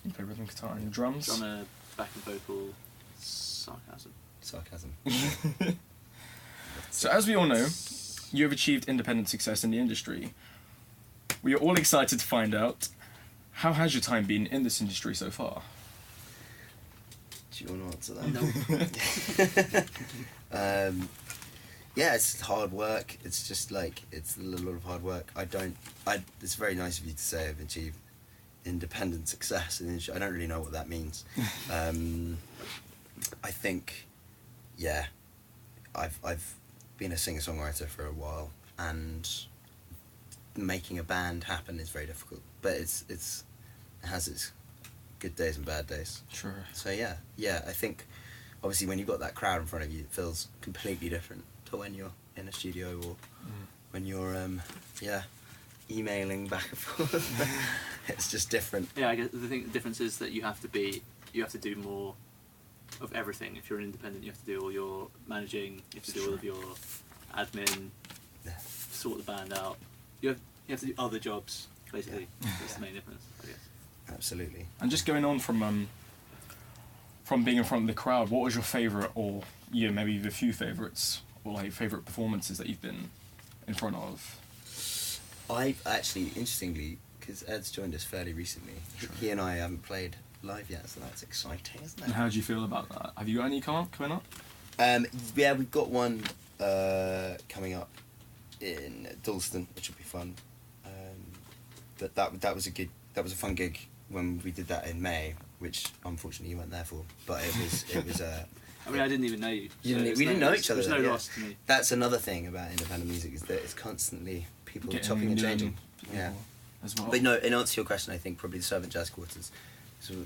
You play rhythm guitar and drums? Drummer, backing vocal, sarcasm. So as we all know, you have achieved independent success in the industry. We are all excited to find out, how has your time been in this industry so far? Do you want to answer that? Yeah, it's hard work. It's just like, it's a lot of hard work. It's very nice of you to say I've achieved independent success in the industry. I don't really know what that means. I think, yeah, I've been a singer-songwriter for a while, and making a band happen is very difficult. But it has its good days and bad days. Sure. So yeah, I think obviously when you've got that crowd in front of you, it feels completely different to when you're in a studio or when you're emailing back and forth. It's just different. Yeah, I guess the difference is that you have to do more of everything. If you're an independent, you have to do all your managing, you have to do all of your admin, sort the band out. You have to do other jobs, basically. That's the main difference, I guess. Absolutely. And just going on from being in front of the crowd, what was your favourite, or maybe the few favourites, or like favourite performances that you've been in front of? I've actually, interestingly, because Ed's joined us fairly recently, he and I haven't played live yet, so that's exciting, isn't it? And how do you feel about that? Have you got any coming up? Yeah, we've got one coming up in Dalston, which will be fun. But that was a fun gig when we did that in May, which unfortunately you weren't there for. But it was. I mean, I didn't even know you. We didn't know each other. There's no yeah. loss to me. That's another thing about independent music, is that it's constantly people chopping and changing. Yeah. As well. But no, in answer to your question, I think probably the Servant Jazz Quarters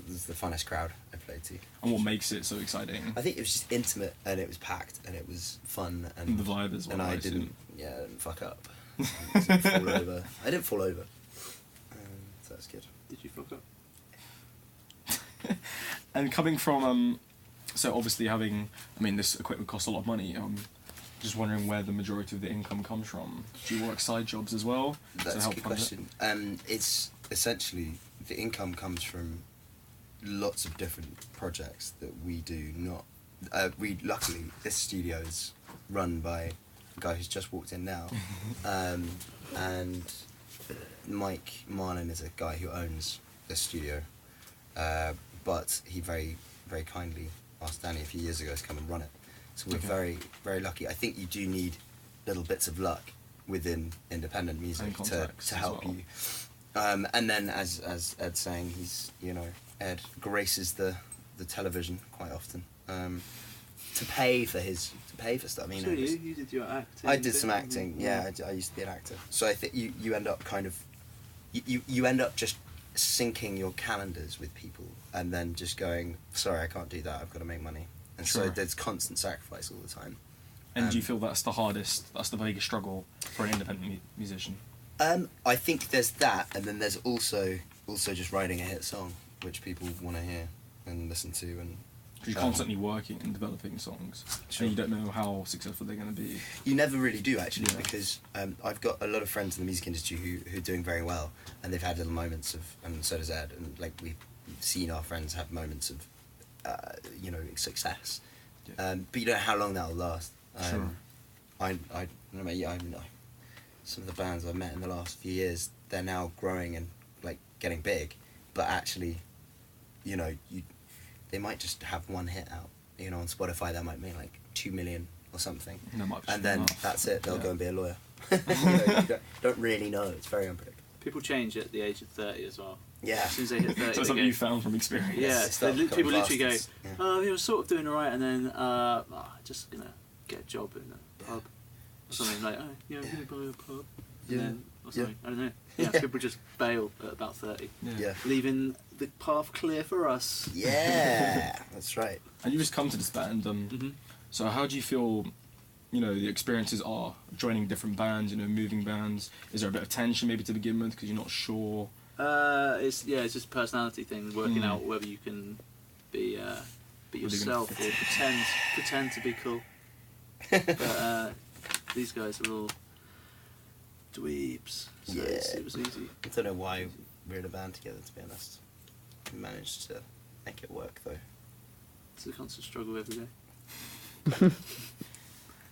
was the funnest crowd I played to. And what makes it so exciting? I think it was just intimate, and it was packed, and it was fun, and the vibe as well. And I didn't fuck up. I didn't fall over. So that's good. Did you fuck up? And coming from, so obviously this equipment costs a lot of money. Just wondering where the majority of the income comes from. Do you work side jobs as well? That's a good question. It's essentially, the income comes from lots of different projects that we do not. Luckily, this studio is run by a guy who's just walked in now, and Mike Marlin is a guy who owns this studio, but he very, very kindly asked Danny a few years ago to come and run it. So we're very, very lucky. I think you do need little bits of luck within independent music to help you. And then, as Ed's saying, Ed graces the television quite often to pay for stuff. I mean, so you did your acting. I did some acting. Yeah, I used to be an actor. So I think you end up kind of you end up just syncing your calendars with people, and then just going, sorry, I can't do that. I've got to make money. And so there's constant sacrifice all the time. And do you feel that's the biggest struggle for an independent musician? I think there's that, and then there's also just writing a hit song, which people want to hear and listen to. And you're constantly working and developing songs, and you don't know how successful they're going to be. You never really do, actually, because I've got a lot of friends in the music industry who are doing very well, and they've had little moments of, and so does Ed, and like we've seen our friends have moments of success, but you don't know how long that'll last. Sure. Some of the bands I've met in the last few years, they're now growing and like getting big, but actually, they might just have one hit out. On Spotify, that might mean like 2 million or something, and then that's it. They'll go and be a lawyer. You don't really know. It's very unpredictable. People change at the age of 30 as well. Yeah. As soon as they hit 30, so that's something you found from experience. Yeah, people literally go, you're sort of doing alright, and then, just gonna get a job in a pub. Or something like, I'm gonna buy a pub. And then, or something, I don't know. Yeah, people just bail at about 30. Yeah. Leaving the path clear for us. Yeah, that's right. And you just come to this band, so how do you feel, the experiences are joining different bands, moving bands? Is there a bit of tension maybe to begin with because you're not sure? It's just a personality thing, working out whether you can be yourself or pretend to be cool. But these guys are all dweebs, so it was easy. I don't know why we're in a band together, to be honest. managed to make it work though. It's a constant struggle every day.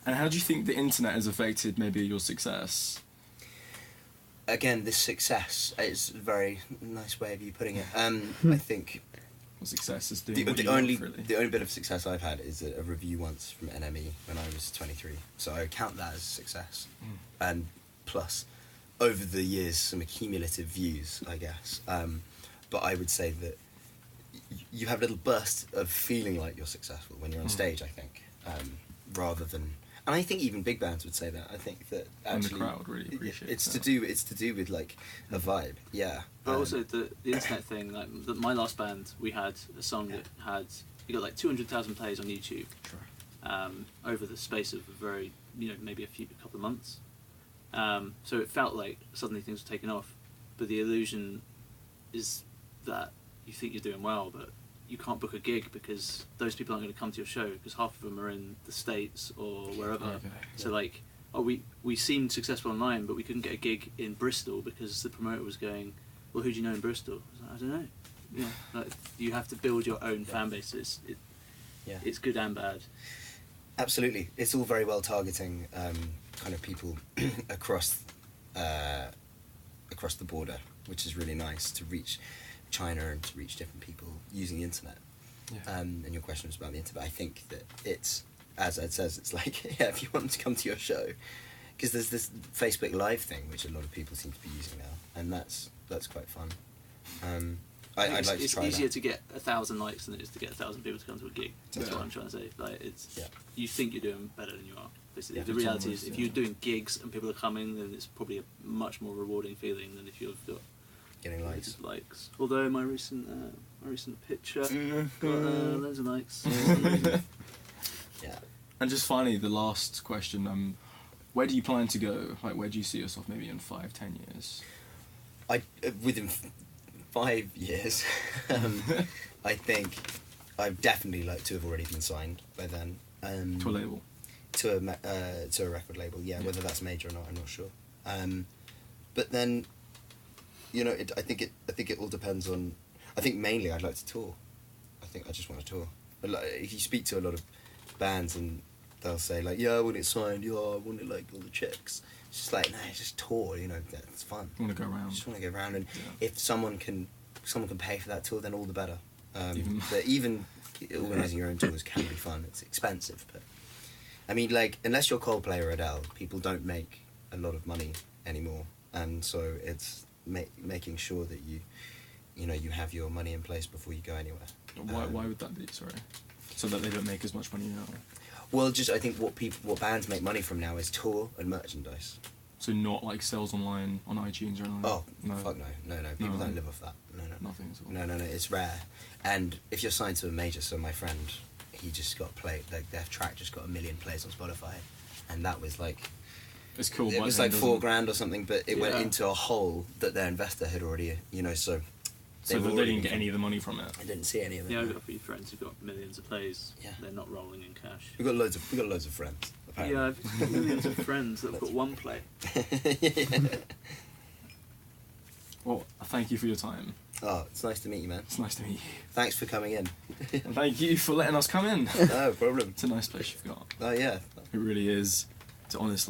And how do you think the internet has affected maybe your success? Again, this success is a very nice way of you putting it. I think What success is doing? the only bit of success I've had is a review once from NME when I was 23. So I count that as success, and plus over the years some accumulative views, I guess. But I would say that you have a little burst of feeling like you're successful when you're on stage. I think rather than. And I think even big bands would say that. I think that actually and the crowd really appreciates it's that. to do with like a vibe, yeah. But also the internet thing, like my last band, we had a song that had, we got like 200,000 plays on YouTube over the space of a very, maybe a couple of months. So it felt like suddenly things were taking off, but the illusion is that you think you're doing well, but you can't book a gig because those people aren't going to come to your show because half of them are in the States or wherever. Okay. So like, we seemed successful online, but we couldn't get a gig in Bristol because the promoter was going, well, who do you know in Bristol? I was like, I don't know. Yeah, like, you have to build your own fan bases. It's good and bad. Absolutely, it's all very well targeting kind of people across the border, which is really nice to reach China and to reach different people using the internet. Yeah. And your question was about the internet. I think that it's, as Ed says, it's like, yeah, if you want to come to your show, because there's this Facebook Live thing which a lot of people seem to be using now, and that's quite fun. I'd like to try that. It's easier to get 1,000 likes than it is to get 1,000 people to come to a gig. That's what I'm trying to say. Like, you think you're doing better than you are. Basically, the reality is, if you're doing gigs and people are coming, then it's probably a much more rewarding feeling than if you've got getting likes. Although my recent picture got loads of likes. Yeah. And just finally, the last question: where do you plan to go? Like, where do you see yourself maybe in 5-10 years? Within 5 years, I think I'd definitely like to have already been signed by then. To a label. To a record label, yeah. Whether that's major or not, I'm not sure. But then, I think it all depends on. I think mainly I'd like to tour. I think I just want to tour. But like, if you speak to a lot of bands and they'll say like, yeah, I want it signed, yeah, I want it like all the checks. It's just like, no, just tour. That's fun. I want to go around. I just want to go around, and if someone can pay for that tour, then all the better. But even organising your own tours can be fun. It's expensive, but I mean, like, unless you're Coldplay or Adele, people don't make a lot of money anymore, and so it's making sure that you have your money in place before you go anywhere. Why would that be? Sorry, so that they don't make as much money now. Well, just I think what bands make money from now is tour and merchandise. So not like sales online on iTunes or anything. Oh no. Fuck no. People don't live off that. No. Nothing at all. No. It's rare, and if you're signed to a major, so my friend, he just got played. Like their track just got 1 million plays on Spotify, and that was like. It's cool. It was like $4,000 or something, but it went into a hole that their investor had already, so. So they didn't get any of the money from it. I didn't see any of it. Yeah, I've got a few friends who've got millions of plays. Yeah. They're not rolling in cash. We got loads of friends. Apparently. Yeah, I've got millions of friends that have got one play. Well, thank you for your time. Oh, it's nice to meet you, man. It's nice to meet you. Thanks for coming in. And thank you for letting us come in. No problem. It's a nice place you've got. Oh yeah. It really is. To honestly.